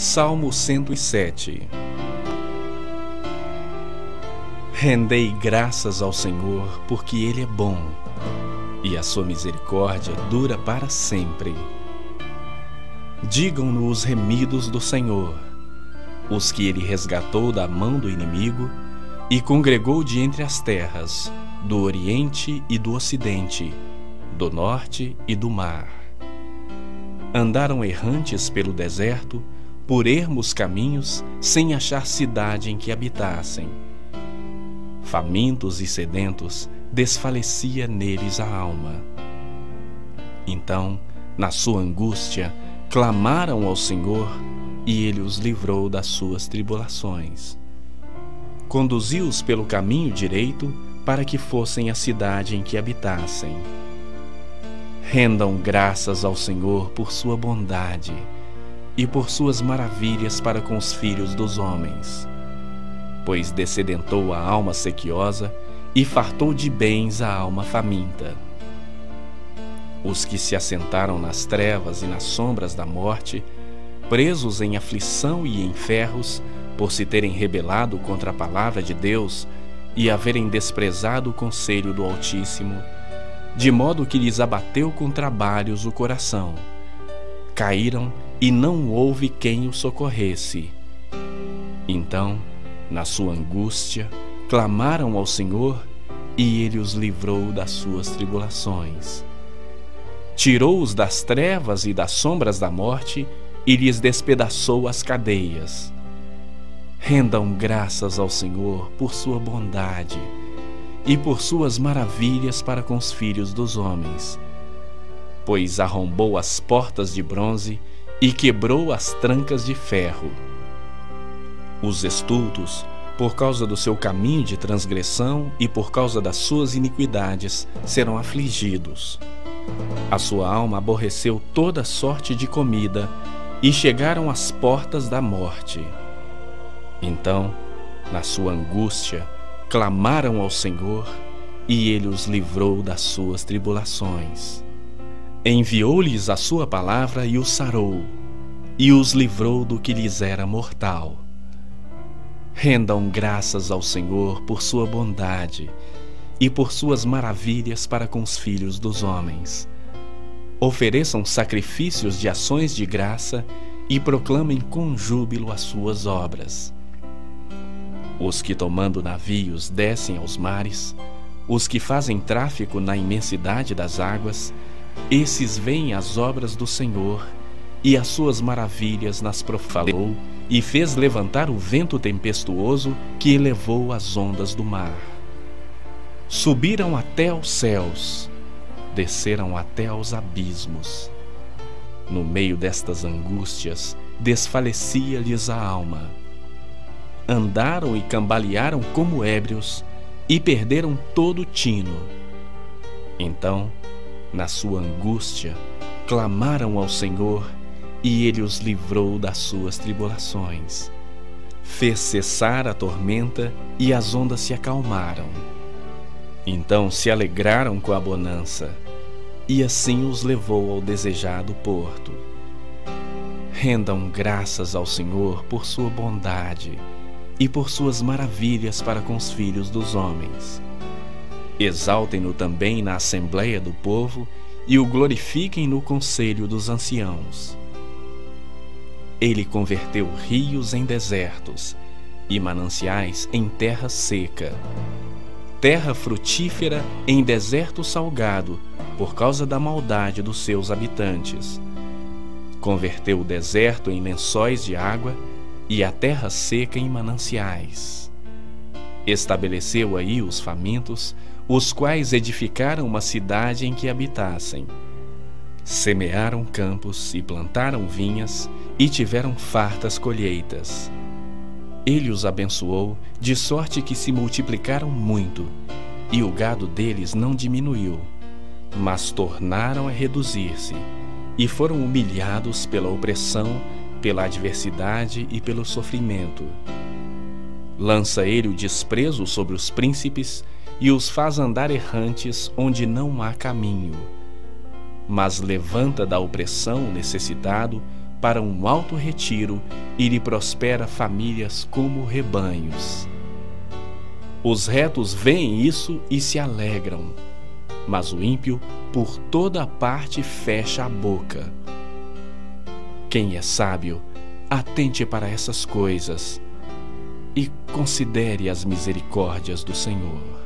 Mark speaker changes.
Speaker 1: Salmo 107. Rendei graças ao Senhor, porque Ele é bom, e a sua misericórdia dura para sempre. Digam-no os remidos do Senhor, os que Ele resgatou da mão do inimigo e congregou de entre as terras, do Oriente e do Ocidente, do Norte e do mar. Andaram errantes pelo deserto, por ermos caminhos, sem achar cidade em que habitassem. Famintos e sedentos, desfalecia neles a alma. Então, na sua angústia, clamaram ao Senhor, e Ele os livrou das suas tribulações. Conduziu-os pelo caminho direito, para que fossem à cidade em que habitassem. Rendam graças ao Senhor por sua bondade e por suas maravilhas para com os filhos dos homens. Pois dessedentou a alma sequiosa e fartou de bens a alma faminta. Os que se assentaram nas trevas e nas sombras da morte, presos em aflição e em ferros, por se terem rebelado contra a palavra de Deus e haverem desprezado o conselho do Altíssimo, de modo que lhes abateu com trabalhos o coração. Caíram e não houve quem o socorresse. Então, na sua angústia, clamaram ao Senhor, e Ele os livrou das suas tribulações. Tirou-os das trevas e das sombras da morte, e lhes despedaçou as cadeias. Rendam graças ao Senhor por sua bondade e por suas maravilhas para com os filhos dos homens. Pois arrombou as portas de bronze e quebrou as trancas de ferro. Os estultos, por causa do seu caminho de transgressão e por causa das suas iniquidades, serão afligidos. A sua alma aborreceu toda sorte de comida e chegaram às portas da morte. Então, na sua angústia, clamaram ao Senhor, e Ele os livrou das suas tribulações. Enviou-lhes a sua palavra e os sarou, e os livrou do que lhes era mortal. Rendam graças ao Senhor por sua bondade e por suas maravilhas para com os filhos dos homens. Ofereçam sacrifícios de ações de graça e proclamem com júbilo as suas obras. Os que tomando navios descem aos mares, os que fazem tráfico na imensidade das águas, esses veem as obras do Senhor e as suas maravilhas nas profalou e fez levantar o vento tempestuoso que elevou as ondas do mar. Subiram até aos céus, desceram até aos abismos. No meio destas angústias, desfalecia-lhes a alma. Andaram e cambalearam como ébrios e perderam todo o tino. Então, na sua angústia, clamaram ao Senhor, e Ele os livrou das suas tribulações. Fez cessar a tormenta e as ondas se acalmaram. Então se alegraram com a bonança, e assim os levou ao desejado porto. Rendam graças ao Senhor por sua bondade e por suas maravilhas para com os filhos dos homens. Exaltem-no também na assembleia do povo e o glorifiquem no conselho dos anciãos. Ele converteu rios em desertos e mananciais em terra seca, terra frutífera em deserto salgado, por causa da maldade dos seus habitantes. Converteu o deserto em lençóis de água e a terra seca em mananciais. Estabeleceu aí os famintos, os quais edificaram uma cidade em que habitassem. Semearam campos e plantaram vinhas e tiveram fartas colheitas. Ele os abençoou, de sorte que se multiplicaram muito, e o gado deles não diminuiu, mas tornaram a reduzir-se, e foram humilhados pela opressão, pela adversidade e pelo sofrimento. Lança ele o desprezo sobre os príncipes e os faz andar errantes onde não há caminho. Mas levanta da opressão o necessitado, para um alto retiro e lhe prospera famílias como rebanhos. Os retos veem isso e se alegram, mas o ímpio por toda parte fecha a boca. Quem é sábio, atente para essas coisas e considere as misericórdias do Senhor.